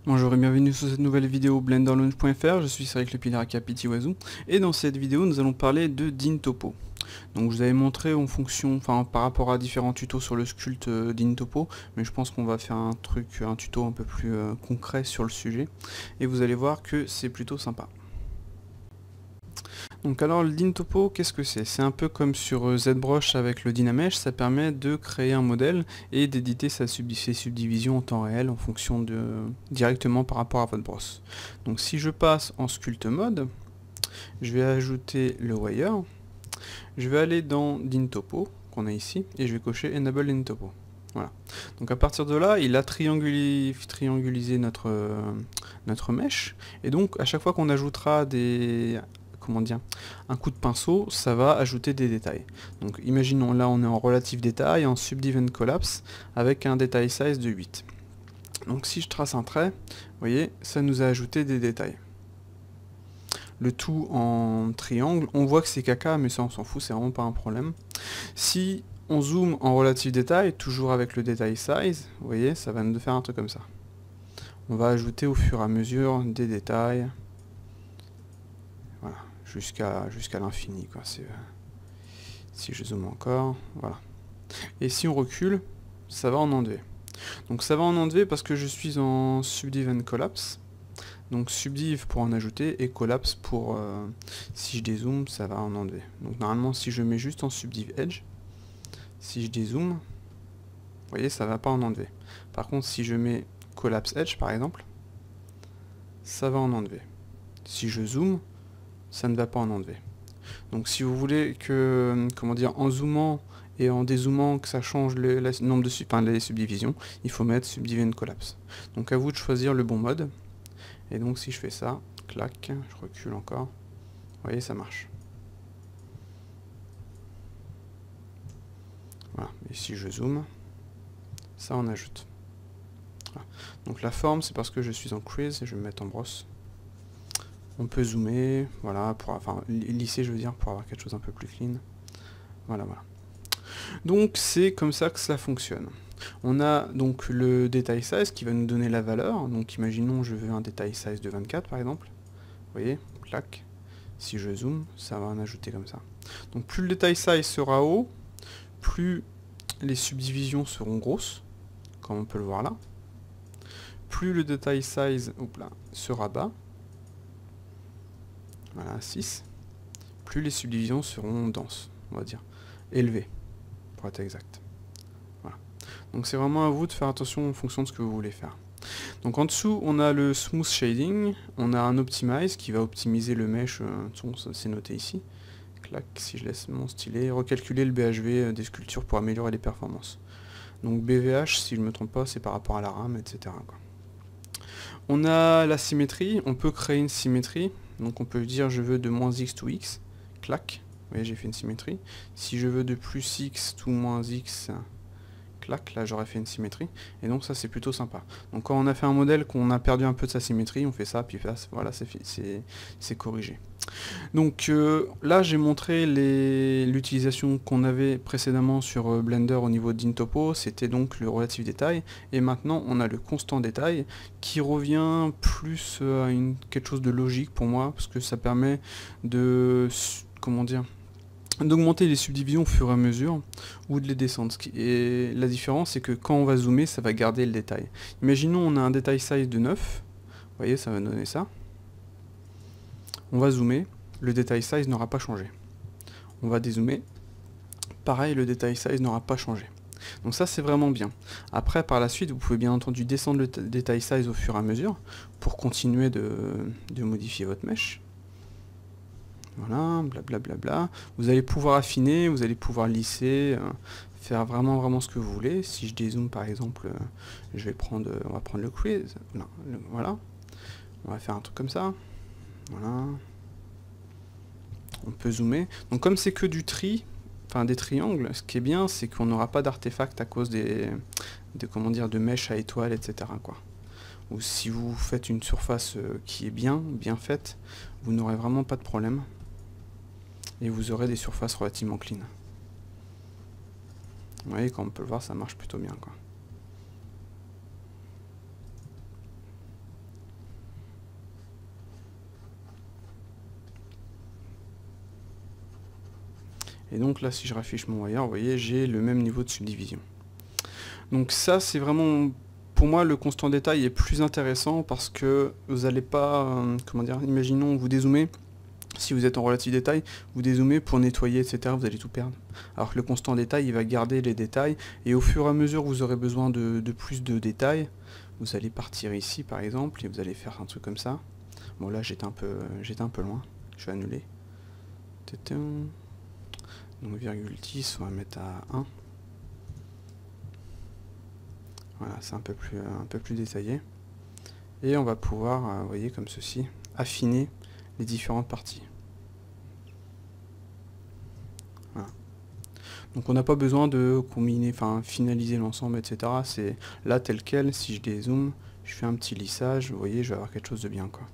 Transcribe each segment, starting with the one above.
Bonjour et bienvenue sur cette nouvelle vidéo blenderlaunch.fr, je suis Cyril le Pilaraca Pitiwazou et dans cette vidéo nous allons parler de DinTopo. Donc je vous avais montré en fonction, par rapport à différents tutos sur le sculpte DinTopo, mais je pense qu'on va faire un tuto un peu plus concret sur le sujet et vous allez voir que c'est plutôt sympa. Donc alors le DinTopo, qu'est-ce que c'est? C'est un peu comme sur ZBrush avec le Dynamesh, ça permet de créer un modèle et d'éditer ses subdivisions en temps réel en fonction directement par rapport à votre brosse. Donc si je passe en sculpt mode, je vais ajouter le wire, je vais aller dans DinTopo, qu'on a ici, et je vais cocher Enable DinTopo. Voilà. Donc à partir de là, il a triangulisé notre mèche, et donc à chaque fois qu'on ajoutera un coup de pinceau, ça va ajouter des détails. Donc imaginons, là on est en relative détail, en subdiv and collapse, avec un detail size de 8. Donc si je trace un trait, vous voyez, ça nous a ajouté des détails. Le tout en triangle, on voit que c'est caca, mais ça on s'en fout, c'est vraiment pas un problème. Si on zoome en relative détail, toujours avec le detail size, vous voyez, ça va nous faire un truc comme ça. On va ajouter au fur et à mesure des détails. Voilà, jusqu'à l'infini, quoi. Si je zoome encore, voilà. Et si on recule, ça va en enlever. Donc ça va en enlever parce que je suis en subdiv and collapse. Donc subdiv pour en ajouter et collapse pour, si je dézoome, ça va en enlever. Donc normalement si je mets juste en subdiv edge, si je dézoome, vous voyez, ça va pas en enlever. Par contre si je mets collapse edge par exemple, ça va en enlever. Si je zoome, ça ne va pas en enlever. Donc si vous voulez que, en zoomant et en dézoomant que ça change le nombre de les subdivisions, il faut mettre subdiv and collapse. Donc à vous de choisir le bon mode. Et donc si je fais ça, clac, je recule encore, vous voyez, ça marche. Voilà, et si je zoome, ça en ajoute. Voilà. Donc la forme, c'est parce que je suis en crease, et je vais me mettre en brosse. On peut zoomer, voilà, lisser je veux dire, pour avoir quelque chose un peu plus clean. Voilà, voilà. Donc c'est comme ça que cela fonctionne. On a donc le detail size qui va nous donner la valeur. Donc imaginons je veux un detail size de 24 par exemple. Vous voyez, clac. Si je zoome, ça va en ajouter comme ça. Donc plus le detail size sera haut, plus les subdivisions seront grosses, comme on peut le voir là. Plus le detail size sera bas, voilà, 6, plus les subdivisions seront denses, on va dire, élevées, pour être exact. Voilà. Donc c'est vraiment à vous de faire attention en fonction de ce que vous voulez faire. Donc en dessous, on a le smooth shading, on a un optimize qui va optimiser le mesh, c'est noté ici. Clac, si je laisse mon stylet, recalculer le BHV des sculptures pour améliorer les performances. Donc BVH, si je ne me trompe pas, c'est par rapport à la RAM, etc. quoi. On a la symétrie, on peut créer une symétrie, donc on peut dire je veux de moins x to x, clac, vous voyez j'ai fait une symétrie. Si je veux de plus x to moins x, clac, là j'aurais fait une symétrie, et donc ça c'est plutôt sympa. Donc quand on a fait un modèle qu'on a perdu un peu de sa symétrie, on fait ça, puis là, voilà, c'est corrigé. Donc là j'ai montré l'utilisation qu'on avait précédemment sur Blender au niveau de DinTopo, c'était donc le relative détail, et maintenant on a le constant détail qui revient plus à quelque chose de logique pour moi, parce que ça permet de, d'augmenter les subdivisions au fur et à mesure, ou de les descendre. Et la différence c'est que quand on va zoomer, ça va garder le détail. Imaginons on a un détail size de 9, vous voyez ça va donner ça. On va zoomer, le detail size n'aura pas changé. On va dézoomer, pareil, le detail size n'aura pas changé. Donc ça c'est vraiment bien. Après par la suite vous pouvez bien entendu descendre le detail size au fur et à mesure pour continuer de modifier votre mèche. Voilà, blablabla. Vous allez pouvoir affiner, vous allez pouvoir lisser, faire vraiment ce que vous voulez. Si je dézoome par exemple, on va prendre le crease, voilà. On va faire un truc comme ça. Voilà. On peut zoomer. Donc comme c'est que du tri, des triangles, ce qui est bien, c'est qu'on n'aura pas d'artefacts à cause de mèches à étoiles, etc. quoi. Ou si vous faites une surface qui est bien faite, vous n'aurez vraiment pas de problème. Et vous aurez des surfaces relativement clean. Vous voyez, comme on peut le voir, ça marche plutôt bien, quoi. Et donc là, si je raffiche mon wire, vous voyez, j'ai le même niveau de subdivision. Donc ça, c'est vraiment, pour moi, le constant détail est plus intéressant parce que vous n'allez pas, comment dire, imaginons, vous dézoomez, si vous êtes en relatif détail, vous dézoomez pour nettoyer, etc., vous allez tout perdre. Alors que le constant détail, il va garder les détails, et au fur et à mesure que vous aurez besoin de plus de détails, vous allez partir ici, par exemple, et vous allez faire un truc comme ça. Bon, là, j'étais un peu loin, je vais annuler. Donc, virgule 10, on va mettre à 1. Voilà, c'est un peu plus détaillé. Et on va pouvoir, vous voyez, comme ceci, affiner les différentes parties. Voilà. Donc on n'a pas besoin de combiner, enfin finaliser l'ensemble, etc. C'est là tel quel. Si je dézoome, je fais un petit lissage, vous voyez, je vais avoir quelque chose de bien, quoi.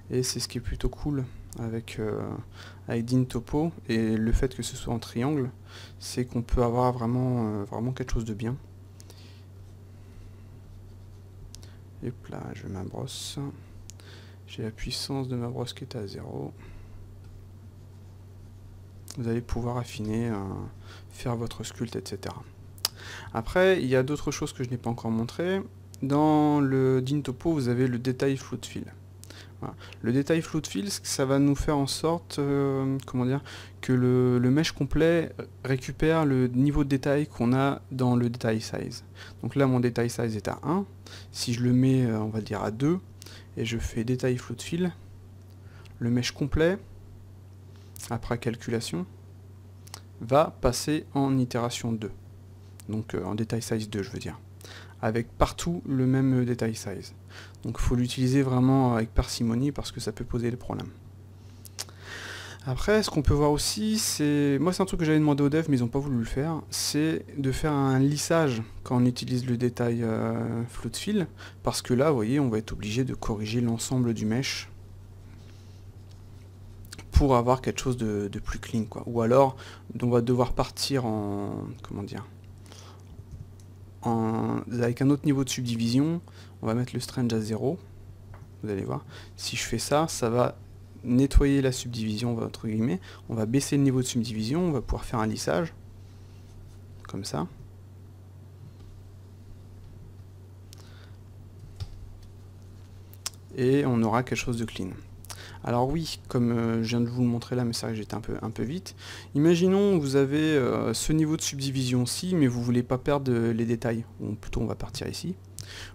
Et c'est ce qui est plutôt cool avec Dyntopo, et le fait que ce soit en triangle, c'est qu'on peut avoir vraiment quelque chose de bien. Et là, je mets ma brosse. J'ai la puissance de ma brosse qui est à 0. Vous allez pouvoir affiner, faire votre sculpte, etc. Après, il y a d'autres choses que je n'ai pas encore montrées. Dans le Dyntopo, vous avez le détail float fill. Voilà. Le détail float fill, ça va nous faire en sorte, comment dire, que le mesh complet récupère le niveau de détail qu'on a dans le détail size. Donc là, mon détail size est à 1. Si je le mets, on va le dire à 2, et je fais détail float fill, le mesh complet, après calculation, va passer en itération 2. Donc en détail size 2, je veux dire. Avec partout le même détail size. Donc il faut l'utiliser vraiment avec parcimonie parce que ça peut poser des problèmes. Après, ce qu'on peut voir aussi, c'est... Moi, c'est un truc que j'avais demandé aux devs, mais ils n'ont pas voulu le faire. C'est de faire un lissage quand on utilise le détail float fill. Parce que là, vous voyez, on va être obligé de corriger l'ensemble du mesh pour avoir quelque chose de plus clean, quoi. Ou alors, on va devoir partir en... Comment dire, avec un autre niveau de subdivision. On va mettre le strange à 0. Vous allez voir. Si je fais ça, ça va nettoyer la subdivision, entre guillemets. On va baisser le niveau de subdivision. On va pouvoir faire un lissage. Comme ça. Et on aura quelque chose de clean. Alors oui, comme je viens de vous le montrer là, mais c'est vrai que j'étais un peu vite. Imaginons vous avez ce niveau de subdivision-ci, mais vous voulez pas perdre les détails. Ou plutôt on va partir ici.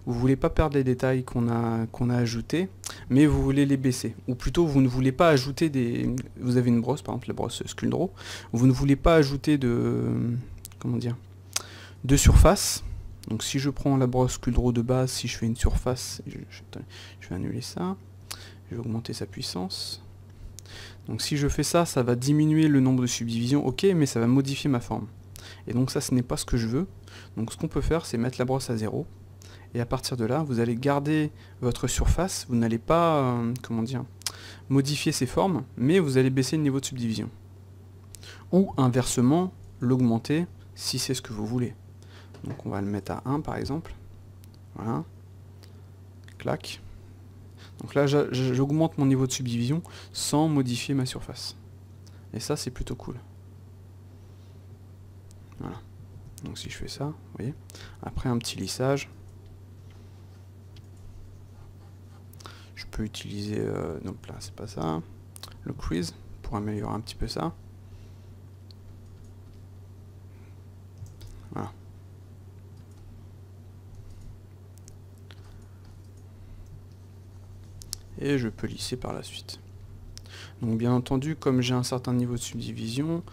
Vous voulez pas perdre les détails qu'on a ajoutés, mais vous voulez les baisser. Ou plutôt vous ne voulez pas ajouter des... Vous avez une brosse, par exemple la brosse Sculptro. Vous ne voulez pas ajouter de... Comment dire, de surface. Donc si je prends la brosse Sculptro de base, si je fais une surface, je vais annuler ça. Je vais augmenter sa puissance. Donc si je fais ça, ça va diminuer le nombre de subdivisions, ok, mais ça va modifier ma forme. Et donc ça, ce n'est pas ce que je veux. Donc ce qu'on peut faire, c'est mettre la brosse à 0. Et à partir de là, vous allez garder votre surface. Vous n'allez pas, comment dire, modifier ses formes, mais vous allez baisser le niveau de subdivision. Ou inversement, l'augmenter si c'est ce que vous voulez. Donc on va le mettre à 1 par exemple. Voilà. Clac. Donc là, j'augmente mon niveau de subdivision sans modifier ma surface. Et ça, c'est plutôt cool. Voilà. Donc si je fais ça, vous voyez. Après, un petit lissage. Je peux utiliser... donc là, c'est pas ça. Le crease, pour améliorer un petit peu ça. Voilà. Et je peux lisser par la suite. Donc bien entendu, comme j'ai un certain niveau de subdivision,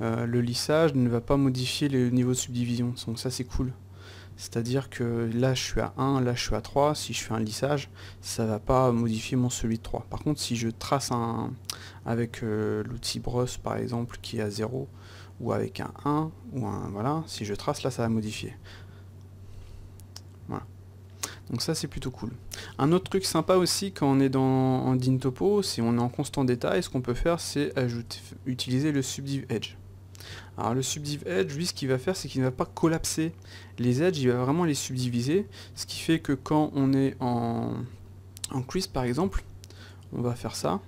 le lissage ne va pas modifier le niveau de subdivision. Donc ça c'est cool. C'est-à-dire que là je suis à 1, là je suis à 3, si je fais un lissage, ça va pas modifier mon celui de 3. Par contre si je trace avec l'outil brosse par exemple qui est à 0, ou avec un 1, ou un... Voilà, si je trace là ça va modifier. Voilà. Donc ça c'est plutôt cool. Un autre truc sympa aussi quand on est en Dyntopo, si on est en constant détail, ce qu'on peut faire c'est utiliser le Subdiv Edge. Alors le Subdiv Edge, lui ce qu'il va faire c'est qu'il ne va pas collapser les edges, il va vraiment les subdiviser, ce qui fait que quand on est en crease par exemple, on va faire ça,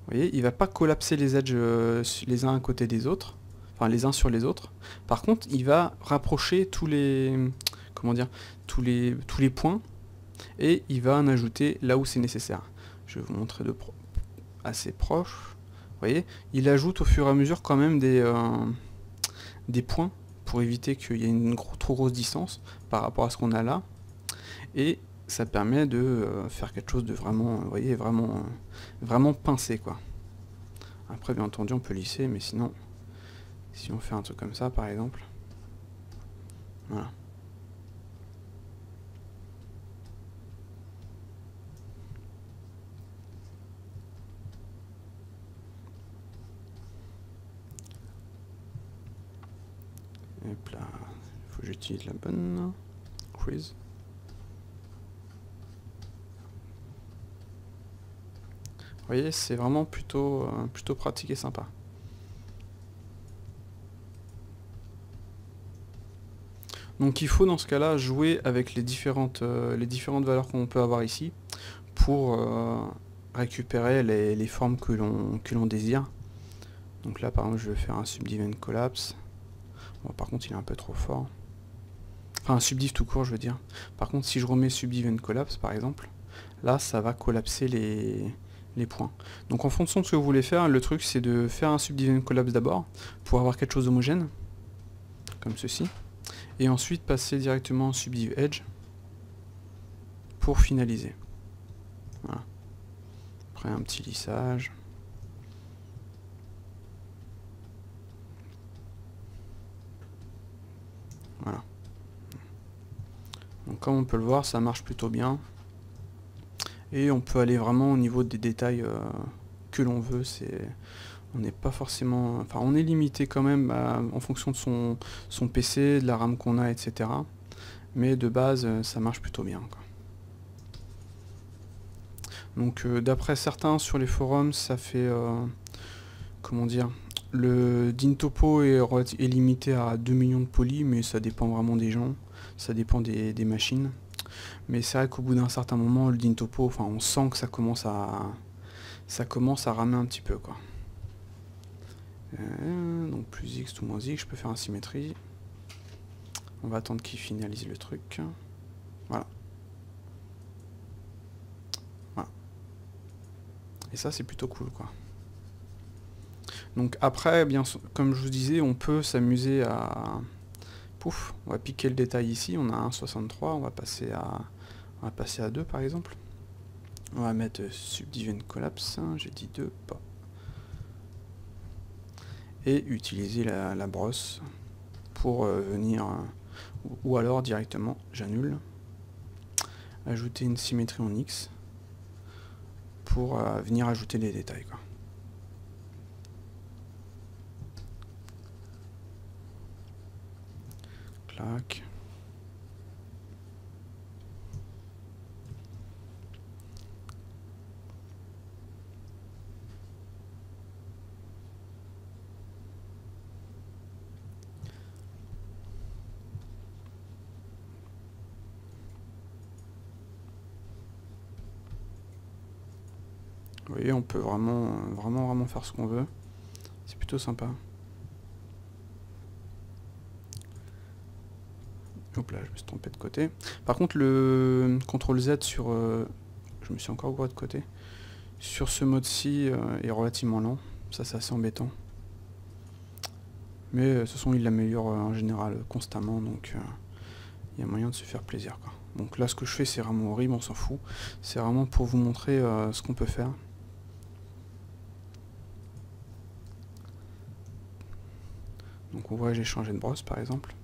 Vous voyez, il va pas collapser les edges les uns à côté des autres, enfin les uns sur les autres. Par contre, il va rapprocher tous les, comment dire, tous les points, et il va en ajouter là où c'est nécessaire. Je vais vous montrer assez proche. Vous voyez, il ajoute au fur et à mesure quand même des points pour éviter qu'il y ait une trop grosse distance par rapport à ce qu'on a là. Et ça permet de faire quelque chose de vraiment, vous voyez, vraiment pincé, quoi. Après, bien entendu, on peut lisser, mais sinon, si on fait un truc comme ça, par exemple, voilà. Hop là, il faut que j'utilise la bonne quiz. Vous voyez, c'est vraiment plutôt pratique et sympa. Donc il faut dans ce cas-là jouer avec les différentes valeurs qu'on peut avoir ici pour récupérer les formes que l'on désire. Donc là par exemple je vais faire un subdiv and collapse. Bon, par contre il est un peu trop fort. Enfin un subdiv tout court je veux dire. Par contre si je remets subdiv and collapse par exemple, là ça va collapser les points. Donc en fonction de ce que vous voulez faire, le truc c'est de faire un subdiv and collapse d'abord pour avoir quelque chose d'homogène, comme ceci, et ensuite passer directement en subdiv edge pour finaliser. Voilà. Après un petit lissage. Voilà. Donc comme on peut le voir, ça marche plutôt bien. Et on peut aller vraiment au niveau des détails que l'on veut. On n'est pas forcément... Enfin, on est limité quand même en fonction de son PC, de la RAM qu'on a, etc. Mais de base, ça marche plutôt bien, quoi. Donc d'après certains sur les forums, ça fait... comment dire, le DIN topo est limité à 2 millions de polys, mais ça dépend vraiment des gens, ça dépend des machines. Mais c'est vrai qu'au bout d'un certain moment, le DIN topo, enfin on sent que ça commence à ramer un petit peu, quoi. Donc plus X tout moins X, je peux faire asymétrie. On va attendre qu'il finalise le truc. Voilà. Voilà. Et ça c'est plutôt cool, quoi. Donc après, bien comme je vous disais, on peut s'amuser à... Pouf, on va piquer le détail ici, on a 1,63, on va passer à 2 par exemple. On va mettre subdiv and collapse, j'ai dit 2, pas. Et utiliser la brosse pour venir, ou alors directement, j'annule, ajouter une symétrie en X pour venir ajouter les détails, quoi. Clac. Vous voyez, on peut vraiment faire ce qu'on veut. C'est plutôt sympa. Hop là, je me suis trompé de côté. Par contre, le CTRL Z sur... je me suis encore gouré de côté. Sur ce mode-ci est relativement lent. Ça, c'est assez embêtant. Mais de toute façon, il l'améliore en général constamment, donc il y a moyen de se faire plaisir, quoi. Donc là, ce que je fais, c'est vraiment horrible, on s'en fout. C'est vraiment pour vous montrer ce qu'on peut faire. Donc on voit, j'ai changé de brosse, par exemple.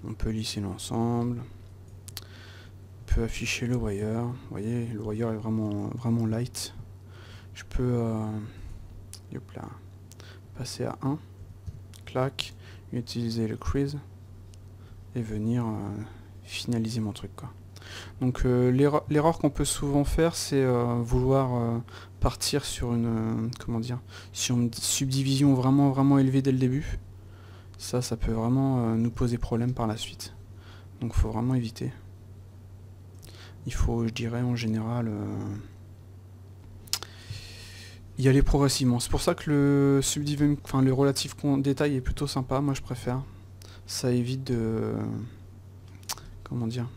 On peut lisser l'ensemble. On peut afficher le wire. Vous voyez, le wire est vraiment light. Je peux hop là, passer à 1. Clac. Utiliser le crease. Et venir finaliser mon truc, quoi. Donc l'erreur qu'on peut souvent faire, c'est vouloir partir sur une comment dire, sur une subdivision vraiment élevée dès le début. Ça peut vraiment nous poser problème par la suite. Donc faut vraiment éviter. Il faut, je dirais en général, y aller progressivement. C'est pour ça que le subdivision, enfin le relatif détail est plutôt sympa, moi je préfère. Ça évite de... comment dire,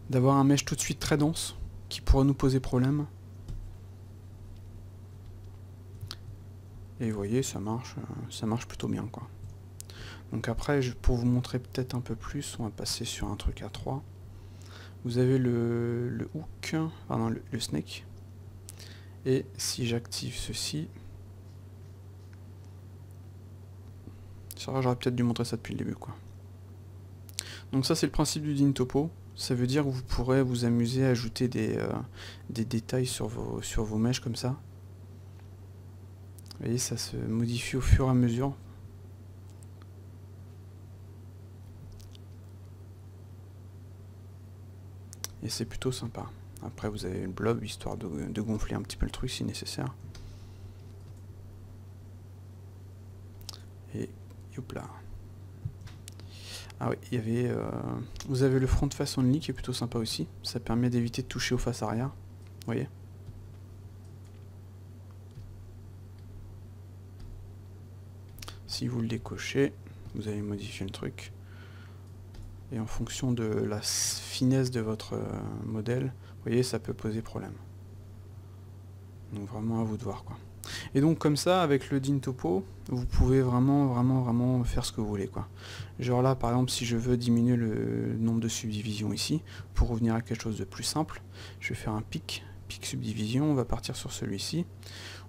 d'avoir un mesh tout de suite très dense, qui pourrait nous poser problème. Et vous voyez, ça marche plutôt bien, quoi. Donc après, pour vous montrer peut-être un peu plus, on va passer sur un truc à 3. Vous avez le hook, pardon, le snake. Et si j'active ceci, j'aurais peut-être dû montrer ça depuis le début, quoi. Donc ça c'est le principe du Dyntopo. Ça veut dire que vous pourrez vous amuser à ajouter des détails sur vos mèches comme ça. Vous voyez, ça se modifie au fur et à mesure. Et c'est plutôt sympa. Après vous avez le blob, histoire de gonfler un petit peu le truc si nécessaire. Et hop là. Ah oui, il y avait... vous avez le front face only qui est plutôt sympa aussi. Ça permet d'éviter de toucher aux faces arrière. Vous voyez ? Si vous le décochez, vous allez modifier le truc. Et en fonction de la finesse de votre modèle, vous voyez, ça peut poser problème. Donc vraiment à vous de voir, quoi. Et donc comme ça, avec le Dyntopo, vous pouvez vraiment faire ce que vous voulez, quoi. Genre là, par exemple, si je veux diminuer le nombre de subdivisions ici, pour revenir à quelque chose de plus simple, je vais faire un pic subdivision, on va partir sur celui-ci.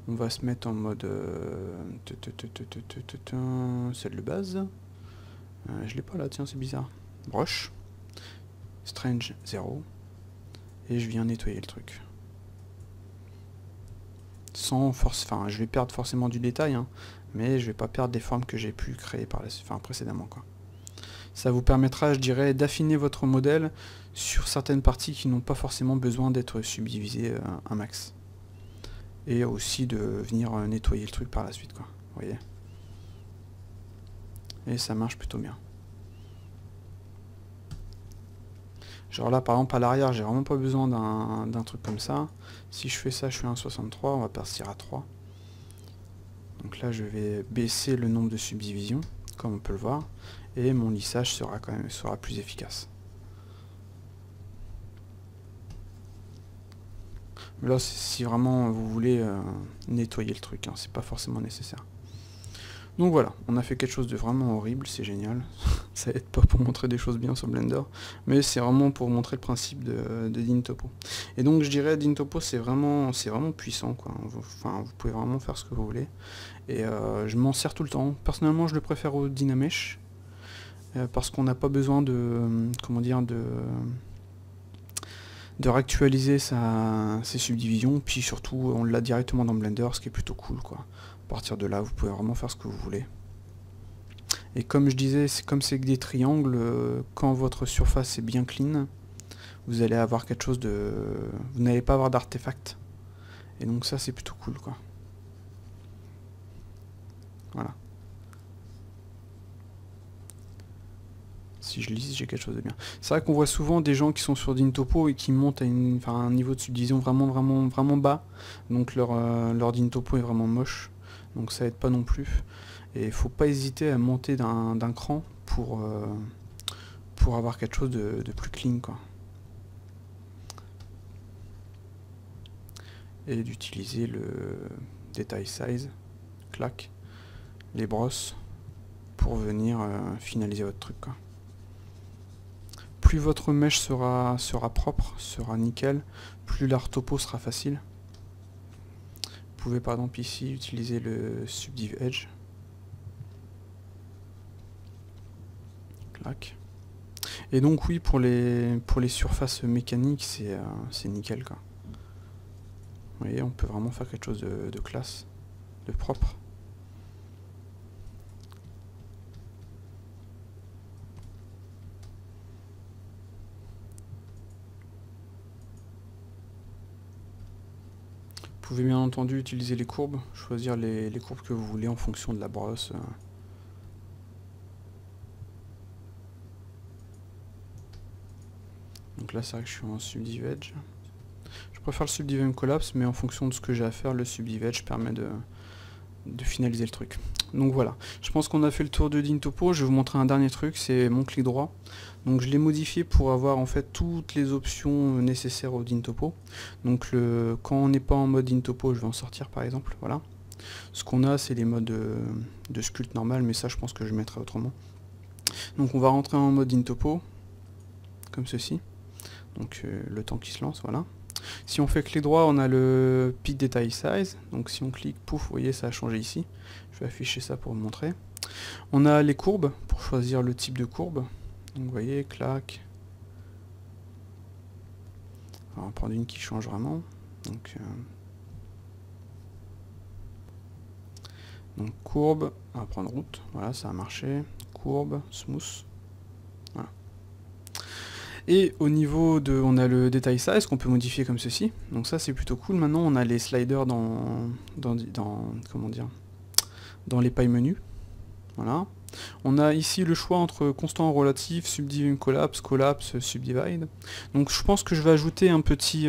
On va se mettre en mode celle de base. Je l'ai pas là, tiens, c'est bizarre. Brush, Strange 0, et je viens nettoyer le truc. Sans force, enfin je vais perdre forcément du détail, hein, mais je vais pas perdre des formes que j'ai pu créer précédemment, quoi. Ça vous permettra, je dirais, d'affiner votre modèle sur certaines parties qui n'ont pas forcément besoin d'être subdivisées un max. Et aussi de venir nettoyer le truc par la suite, quoi. Vous voyez. Et ça marche plutôt bien. Genre là, par exemple, à l'arrière, j'ai vraiment pas besoin d'un truc comme ça. Si je fais ça, je suis à 1,63, on va partir à 3. Donc là, je vais baisser le nombre de subdivisions, comme on peut le voir, et mon lissage sera plus efficace. Là, si vraiment vous voulez nettoyer le truc, hein, c'est pas forcément nécessaire. Donc voilà, on a fait quelque chose de vraiment horrible, c'est génial. Ça aide pas pour montrer des choses bien sur Blender, mais c'est vraiment pour montrer le principe de Dyntopo. Et donc je dirais Dyntopo c'est vraiment puissant, quoi. Enfin, vous pouvez vraiment faire ce que vous voulez. Et je m'en sers tout le temps. Personnellement je le préfère au Dynamesh, parce qu'on n'a pas besoin de, comment dire, de réactualiser ses subdivisions, puis surtout on l'a directement dans Blender, ce qui est plutôt cool, quoi. À partir de là, vous pouvez vraiment faire ce que vous voulez. Et comme je disais, comme c'est que des triangles, quand votre surface est bien clean, vous allez avoir quelque chose de... Vous n'allez pas avoir d'artefact. Et donc ça, c'est plutôt cool, quoi. Voilà. Si je lise, j'ai quelque chose de bien. C'est vrai qu'on voit souvent des gens qui sont sur Dyntopo et qui montent à un niveau de subdivision vraiment bas. Donc leur Dyntopo est vraiment moche. Donc ça aide pas non plus. Et il faut pas hésiter à monter d'un cran pour avoir quelque chose de plus clean, quoi. Et d'utiliser le detail size, clac, les brosses pour venir finaliser votre truc, quoi. Plus votre mesh sera propre, sera nickel, plus l'art topo sera facile. Vous pouvez par exemple ici utiliser le Subdiv Edge. Clac. Et donc oui, pour les surfaces mécaniques, c'est nickel, quoi. Vous voyez, on peut vraiment faire quelque chose de classe, de propre. Vous pouvez bien entendu utiliser les courbes, choisir les courbes que vous voulez en fonction de la brosse. Donc là c'est vrai que je suis en subdiv edge. Je préfère le subdiv and collapse, mais en fonction de ce que j'ai à faire, le subdiv edge permet de finaliser le truc. Donc voilà, je pense qu'on a fait le tour de Dyntopo. Je vais vous montrer un dernier truc, c'est mon clic droit. Donc je l'ai modifié pour avoir en fait toutes les options nécessaires au Dyntopo. Donc quand on n'est pas en mode Dyntopo, je vais en sortir par exemple, voilà. Ce qu'on a, c'est les modes de sculpt normal, mais ça je pense que je mettrai autrement. Donc on va rentrer en mode Dyntopo, comme ceci. Donc le temps qui se lance, voilà. Si on fait clic droit, on a le Pick Detail Size. Donc si on clique, pouf, vous voyez, ça a changé ici. Je vais afficher ça pour vous montrer. On a les courbes, pour choisir le type de courbe. Donc vous voyez, clac. Alors, on va prendre une qui change vraiment. Donc courbe, on va prendre route. Voilà, ça a marché. Courbe, smooth. Voilà. Et au niveau de, on a le detail size qu'on peut modifier comme ceci. Donc ça c'est plutôt cool. Maintenant on a les sliders comment dire, dans les pailles menus. Voilà. On a ici le choix entre constant relatif, subdiv collapse, collapse, subdivide. Donc je pense que je vais ajouter un petit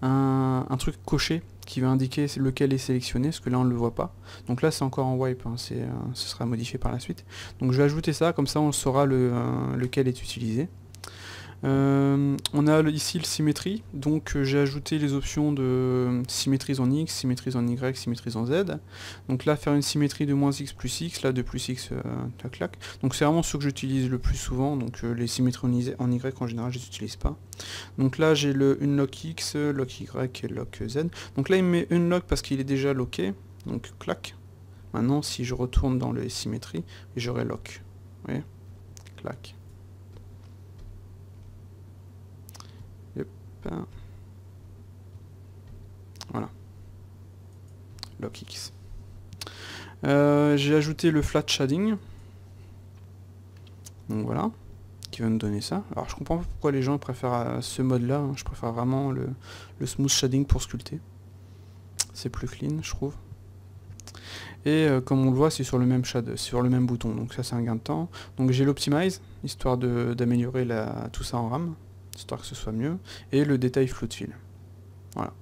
un truc coché qui va indiquer lequel est sélectionné, parce que là on ne le voit pas. Donc là c'est encore en wipe, hein, ce sera modifié par la suite. Donc je vais ajouter ça, comme ça on saura lequel est utilisé. On a ici le symétrie, donc j'ai ajouté les options de symétrise en X, symétrise en Y, symétrise en Z. Donc là faire une symétrie de -X plus X, là de plus X, clac clac. Donc c'est vraiment ce que j'utilise le plus souvent, donc les symétries en Y en général je les utilise pas. Donc là j'ai le unlock X, lock Y et lock Z. Donc là il me met unlock parce qu'il est déjà locké, donc clac. Maintenant si je retourne dans les symétries, j'aurai lock. Vous voyez, clac. Voilà. Lock X. J'ai ajouté le flat shading. Donc voilà. Qui va nous donner ça. Alors je comprends pas pourquoi les gens préfèrent ce mode là. Hein. Je préfère vraiment le smooth shading pour sculpter. C'est plus clean, je trouve. Et comme on le voit, c'est sur le même sur le même bouton. Donc ça c'est un gain de temps. Donc j'ai l'optimize, histoire d'améliorer tout ça en RAM. Histoire que ce soit mieux, et le détail float fill. Voilà.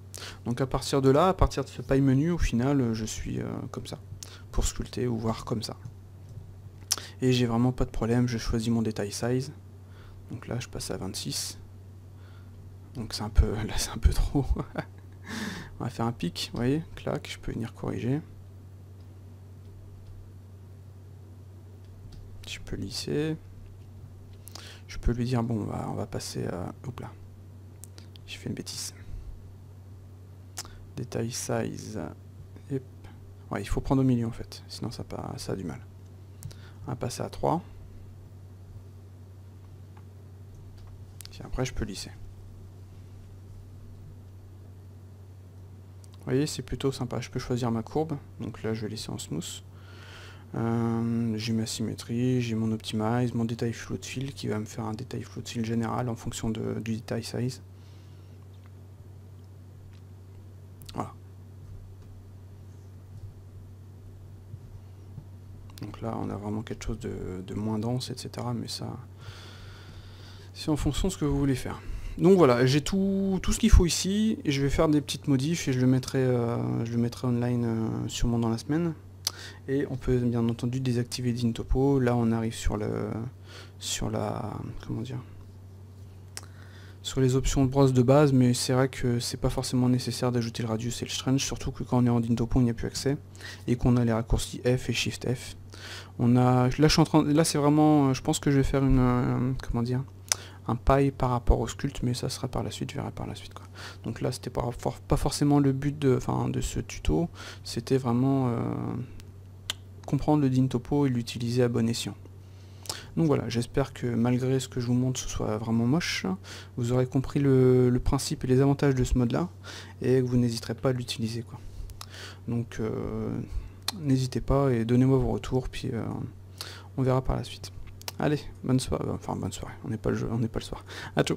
Donc à partir de là, à partir de ce paille menu, au final, je suis comme ça, pour sculpter ou voir comme ça. Et j'ai vraiment pas de problème, je choisis mon détail size. Donc là, je passe à 26. Donc c'est un peu, là c'est un peu trop. On va faire un pic, vous voyez, clac, je peux venir corriger. Je peux lisser. Je peux lui dire, bon, on va passer à... Hop là. J'ai fait une bêtise. Detail size. Yep. Ouais, il faut prendre au milieu en fait. Sinon ça a du mal. On va passer à 3. Et après je peux lisser. Vous voyez, c'est plutôt sympa. Je peux choisir ma courbe. Donc là je vais lisser en smooth. J'ai ma symétrie, j'ai mon optimize, mon détail float fill qui va me faire un détail float fill général en fonction du détail size. Voilà. Donc là on a vraiment quelque chose de moins dense, etc. Mais ça, c'est en fonction de ce que vous voulez faire. Donc voilà, j'ai tout ce qu'il faut ici, et je vais faire des petites modifs et je le mettrai online sûrement dans la semaine. Et on peut bien entendu désactiver Dyntopo. Là on arrive sur comment dire, sur les options de brosse de base, mais c'est vrai que c'est pas forcément nécessaire d'ajouter le radius et le strange, surtout que quand on est en Dyntopo on n'y a plus accès, et qu'on a les raccourcis F et Shift F. Là c'est vraiment, je pense que je vais faire comment dire, un paille par rapport au sculpt, mais ça sera par la suite, je verrai par la suite quoi. Donc là c'était pas forcément le but de ce tuto, c'était vraiment comprendre le Dyntopo et l'utiliser à bon escient. Donc voilà, j'espère que malgré ce que je vous montre ce soit vraiment moche, vous aurez compris le principe et les avantages de ce mode là, et que vous n'hésiterez pas à l'utiliser quoi. Donc n'hésitez pas et donnez-moi vos retours, puis on verra par la suite. Allez, bonne soirée, enfin bonne soirée, on n'est pas le soir. À ciao.